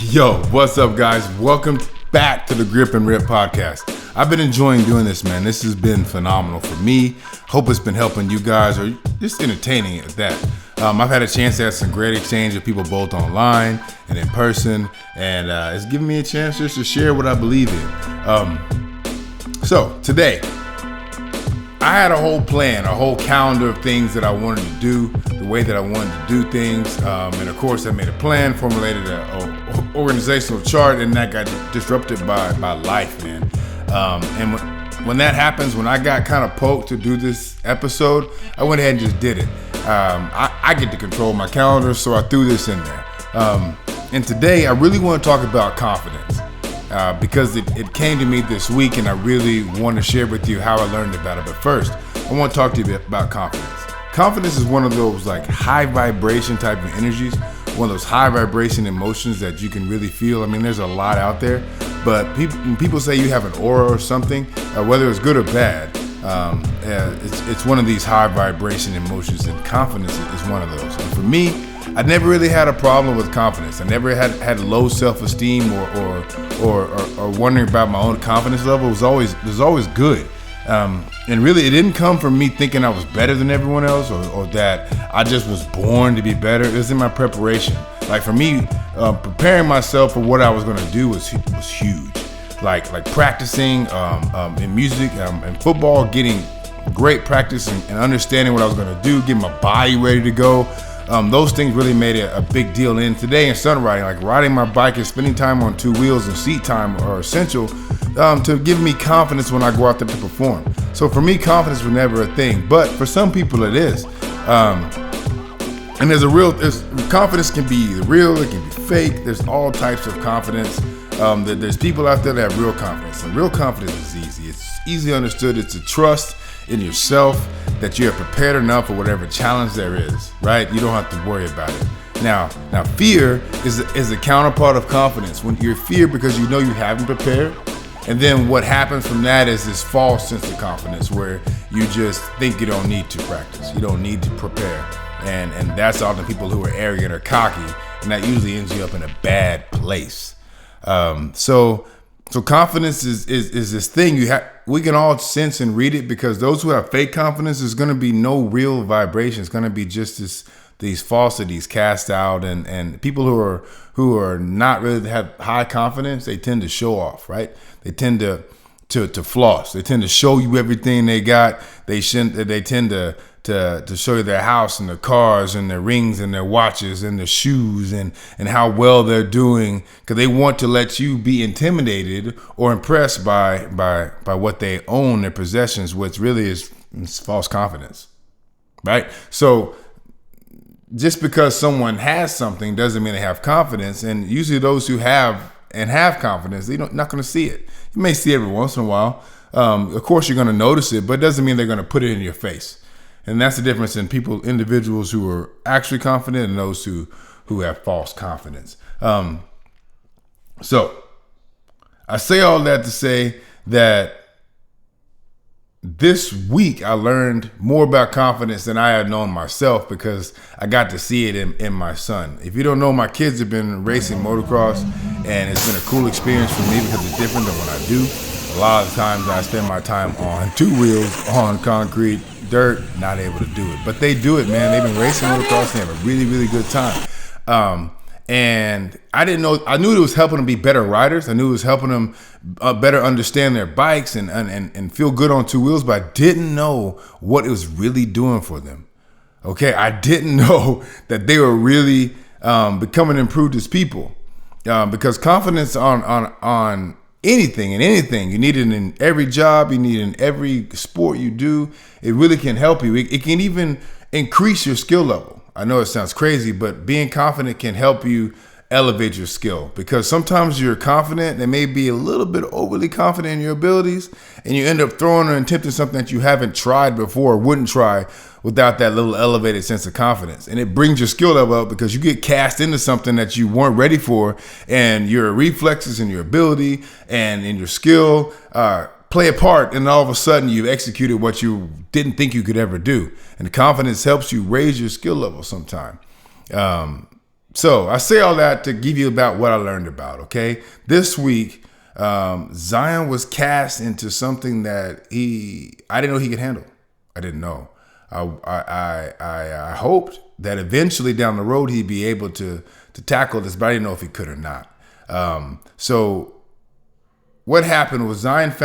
Yo, what's up, guys? Welcome back to the Grip and Rip podcast. I've been enjoying doing this, man. This has been phenomenal for me. Hope it's been helping you guys, or just entertaining at that. I've had a chance to have some great exchange with people both online and in person, and it's given me a chance just to share what I believe in. So today, I had a whole plan, a whole calendar of things that I wanted to do, the way that I wanted to do things. And of course, I made a plan, formulated an organizational chart, and that got disrupted by life, man. And when that happens, when I got kind of poked to do this episode, I went ahead and just did it. I get to control my calendar, so I threw this in there. And today, I really want to talk about confidence. Because it came to me this week, and I really want to share with you how I learned about it. But first, I want to talk to you about confidence. Confidence is one of those like high vibration type of energies, one of those high vibration emotions that you can really feel. I mean, there's a lot out there, but when people say you have an aura or something, whether it's good or bad, it's one of these high vibration emotions, and confidence is one of those. And for me, I never really had a problem with confidence. I never had low self-esteem or wondering about my own confidence level. It was always good. And really, it didn't come from me thinking I was better than everyone else or that I just was born to be better. It was in my preparation. Like for me, preparing myself for what I was going to do was huge. Like practicing in music and football, getting great practice and understanding what I was going to do, getting my body ready to go. Those things really made it a big deal. And today in sun riding, like riding my bike and spending time on two wheels and seat time are essential to give me confidence when I go out there to perform. So for me, confidence was never a thing, but for some people it is. And confidence can be real, it can be fake. There's all types of confidence. There's people out there that have real confidence, and real confidence is easy. It's easily understood. It's a trust in yourself that you're prepared enough for whatever challenge there is, right? You don't have to worry about it. Now fear is the counterpart of confidence. When you're fear because you know you haven't prepared, and then what happens from that is this false sense of confidence where you just think you don't need to practice, you don't need to prepare, and that's all the people who are arrogant or cocky, and that usually ends you up in a bad place. So confidence is this thing we can all sense and read it, because those who have fake confidence, is going to be no real vibration. It's going to be just these falsities cast out, and people who are not really have high confidence, they tend to show off, right? They tend to floss. They tend to show you everything they got. They tend to show you their house and their cars and their rings and their watches and their shoes and how well they're doing, because they want to let you be intimidated or impressed by what they own, their possessions, which really is false confidence, right? So just because someone has something doesn't mean they have confidence, and usually those who have confidence, they're not going to see it. You may see it every once in a while. Of course, you're going to notice it, but it doesn't mean they're going to put it in your face. And that's the difference in individuals who are actually confident and those who have false confidence. So I say all that to say that this week I learned more about confidence than I had known myself, because I got to see it in my son. If you don't know, my kids have been racing motocross, and it's been a cool experience for me because it's different than when I do. A lot of times I spend my time on two wheels, on concrete, dirt, not able to do it, but they do it, man. They've been racing motocross. They have a really, really good time. And I knew it was helping them be better riders. I knew it was helping them better understand their bikes and feel good on two wheels, but I didn't know what it was really doing for them. Okay. I didn't know that they were really, becoming improved as people, because confidence on anything, you need it in every job, you need it in every sport you do. It really can help you. It can even increase your skill level. I know it sounds crazy, but being confident can help you elevate your skill, because sometimes you're confident and maybe a little bit overly confident in your abilities, and you end up throwing or attempting something that you haven't tried before or wouldn't try without that little elevated sense of confidence. And it brings your skill level up, because you get cast into something that you weren't ready for, and your reflexes and your ability and in your skill play a part, and all of a sudden you've executed what you didn't think you could ever do. And the confidence helps you raise your skill level sometime. So I say all that to give you about what I learned about, okay? This week, Zion was cast into something that I didn't know he could handle. I didn't know. I hoped that eventually down the road he'd be able to tackle this, but I didn't know if he could or not. So what happened was Zion's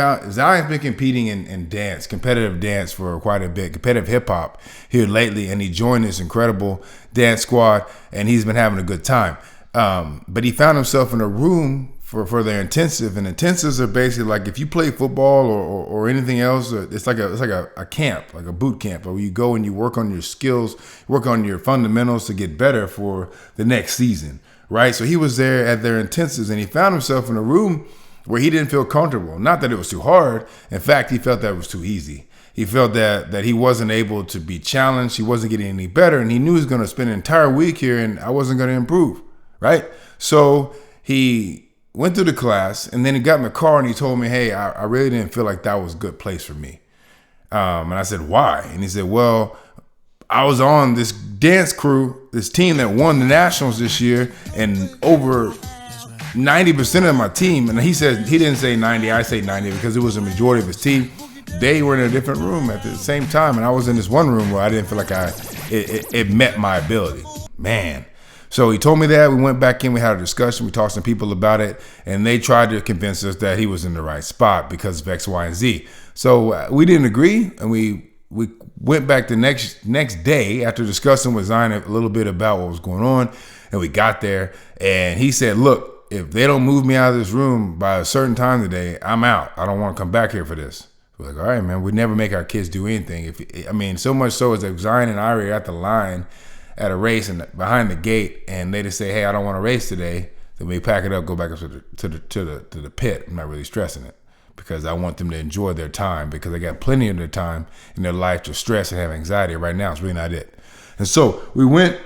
been competing in dance, competitive dance for quite a bit, competitive hip hop here lately, and he joined this incredible dance squad, and he's been having a good time. But he found himself in a room for their intensive, and intensives are basically like if you play football or anything else, it's like a camp, like a boot camp, where you go and you work on your skills, work on your fundamentals to get better for the next season, right? So he was there at their intensives, and he found himself in a room where he didn't feel comfortable. Not that it was too hard. In fact, he felt that it was too easy. He felt that he wasn't able to be challenged. He wasn't getting any better, and he knew he was going to spend an entire week here, and I wasn't going to improve, right? So he went through the class, and then he got in the car, and he told me, hey, I really didn't feel like that was a good place for me. And I said, why? And he said, well, I was on this dance crew, this team that won the Nationals this year, and over 90% of my team, and he said he didn't say 90, I say 90 because it was a majority of his team. They were in a different room at the same time, and I was in this one room where I didn't feel like it met my ability. Man. So he told me that. We went back in, we had a discussion, we talked to some people about it, and they tried to convince us that he was in the right spot because of X, Y, and Z. So we didn't agree, and we went back the next day after discussing with Zion a little bit about what was going on, and we got there, and he said, look, if they don't move me out of this room by a certain time today, I'm out. I don't want to come back here for this. We're like, all right, man, we'd never make our kids do anything. So much so as that Zion and I were at the line at a race and behind the gate, and they just say, hey, I don't want to race today. Then we pack it up, go back up to the pit. I'm not really stressing it because I want them to enjoy their time because they got plenty of their time in their life to stress and have anxiety. Right now, it's really not it. And so we went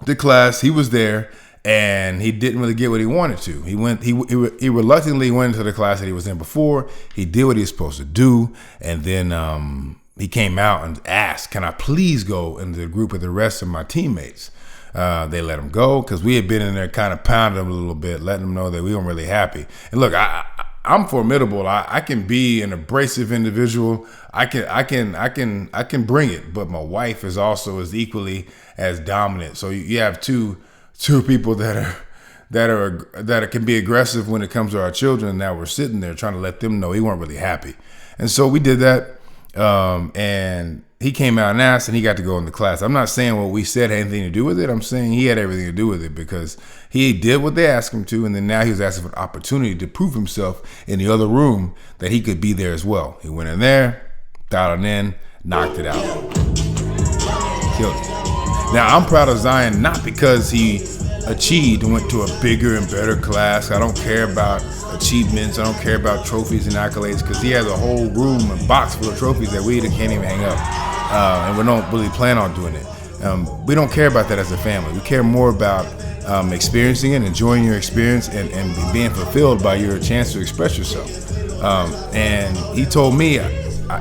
to class. He was there. And he didn't really get what he wanted to. He reluctantly went into the class that he was in before. He did what he was supposed to do. And then he came out and asked, can I please go into the group with the rest of my teammates? They let him go because we had been in there kind of pounding him a little bit, letting him know that we weren't really happy. And look, I'm formidable. I can be an abrasive individual. I can bring it. But my wife is also as equally as dominant. So you have two people that can be aggressive when it comes to our children. Now we're sitting there trying to let them know he weren't really happy. And so we did that. And he came out and asked, and he got to go in the class. I'm not saying what we said had anything to do with it. I'm saying he had everything to do with it because he did what they asked him to. And then now he was asking for an opportunity to prove himself in the other room that he could be there as well. He went in there, dialed it in, knocked it out, killed it. Now, I'm proud of Zion, not because he achieved and went to a bigger and better class. I don't care about achievements. I don't care about trophies and accolades because he has a whole room and box full of trophies that we can't even hang up. And we don't really plan on doing it. We don't care about that as a family. We care more about experiencing it, enjoying your experience, and being fulfilled by your chance to express yourself. And he told me,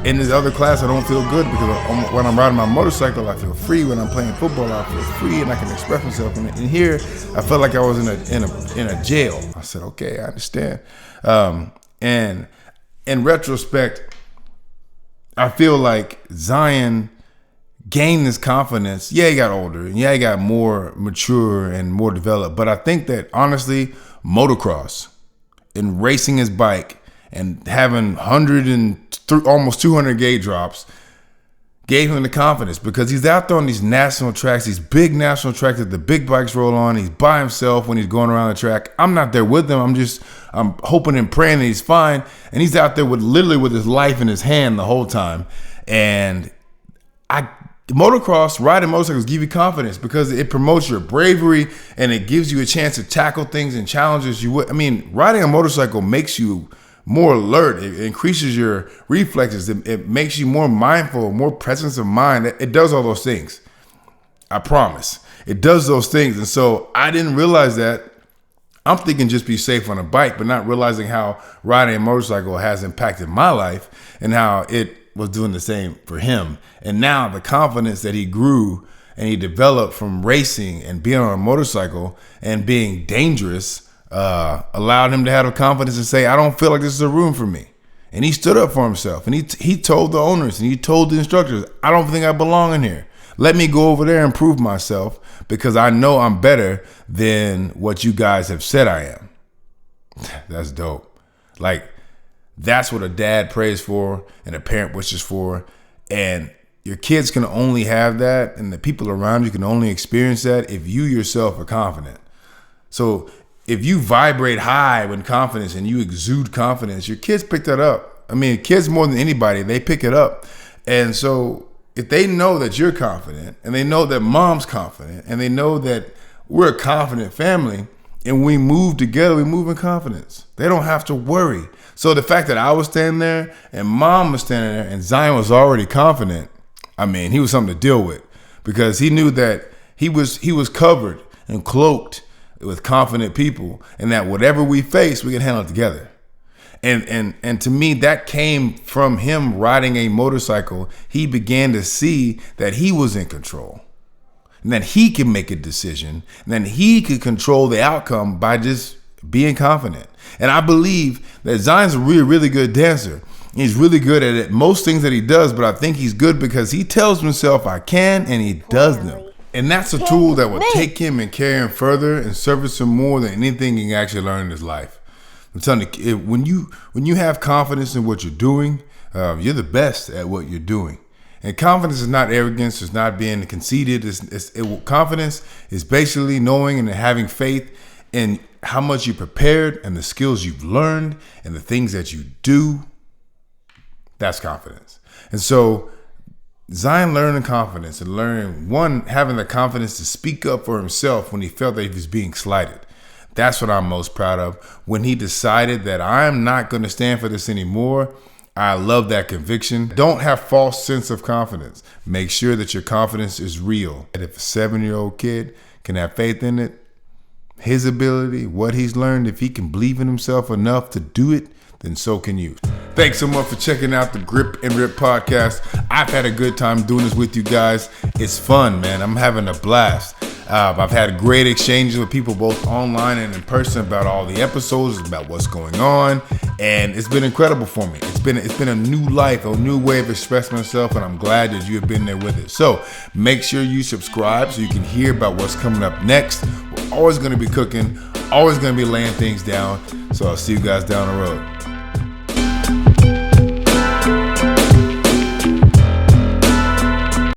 in this other class, I don't feel good because when I'm riding my motorcycle, I feel free. When I'm playing football, I feel free and I can express myself. And here, I felt like I was in a jail. I said, okay, I understand. And in retrospect, I feel like Zion gained this confidence. Yeah, he got older, and yeah, he got more mature and more developed. But I think that honestly, motocross and racing his bike and having almost 200 gate drops gave him the confidence because he's out there on these national tracks, these big national tracks that the big bikes roll on. He's by himself when he's going around the track. I'm not there with him. I'm hoping and praying that he's fine. And he's out there literally with his life in his hand the whole time. And riding motorcycles give you confidence because it promotes your bravery and it gives you a chance to tackle things and challenges you would. Riding a motorcycle makes you more alert. It increases your reflexes. It makes you more mindful, more presence of mind. It does all those things. I promise. It does those things. And so I didn't realize that. I'm thinking just be safe on a bike, but not realizing how riding a motorcycle has impacted my life and how it was doing the same for him. And now the confidence that he grew and he developed from racing and being on a motorcycle and being dangerous, allowed him to have the confidence to say, I don't feel like this is a room for me. And he stood up for himself, and he told the owners and he told the instructors, I don't think I belong in here. Let me go over there and prove myself, because I know I'm better than what you guys have said I am. That's dope. Like, that's what a dad prays for and a parent wishes for. And your kids can only have that, and the people around you can only experience that if you yourself are confident. So if you vibrate high with confidence and you exude confidence, your kids pick that up. I mean, kids more than anybody, they pick it up. And so if they know that you're confident, and they know that mom's confident, and they know that we're a confident family, and we move together, we move in confidence. They don't have to worry. So the fact that I was standing there and mom was standing there and Zion was already confident, I mean, he was something to deal with, because he knew that he was covered and cloaked with confident people, and that whatever we face, we can handle it together. And to me, that came from him riding a motorcycle. He began to see that he was in control, and that he could make a decision, and that he could control the outcome by just being confident. And I believe that Zion's a really, really good dancer. He's really good at it, most things that he does, but I think he's good because he tells himself I can, and he does them. And that's a tool that will take him and carry him further and service him more than anything he can actually learn in his life. I'm telling you, when you have confidence in what you're doing, you're the best at what you're doing. And confidence is not arrogance. It's not being conceited. Confidence is basically knowing and having faith in how much you prepared and the skills you've learned and the things that you do. That's confidence. And so Zion learning confidence and having the confidence to speak up for himself when he felt that he was being slighted. That's what I'm most proud of. When he decided that I'm not going to stand for this anymore, I love that conviction. Don't have false sense of confidence. Make sure that your confidence is real. And if a 7-year-old kid can have faith in it, his ability, what he's learned, if he can believe in himself enough to do it, then so can you. Thanks so much for checking out the Grip and Rip podcast. I've had a good time doing this with you guys. It's fun, man. I'm having a blast. I've had great exchanges with people both online and in person about all the episodes, about what's going on, and it's been incredible for me. It's been a new life, a new way of expressing myself, and I'm glad that you have been there with it. So make sure you subscribe so you can hear about what's coming up next. We're always going to be cooking, always going to be laying things down. So I'll see you guys down the road.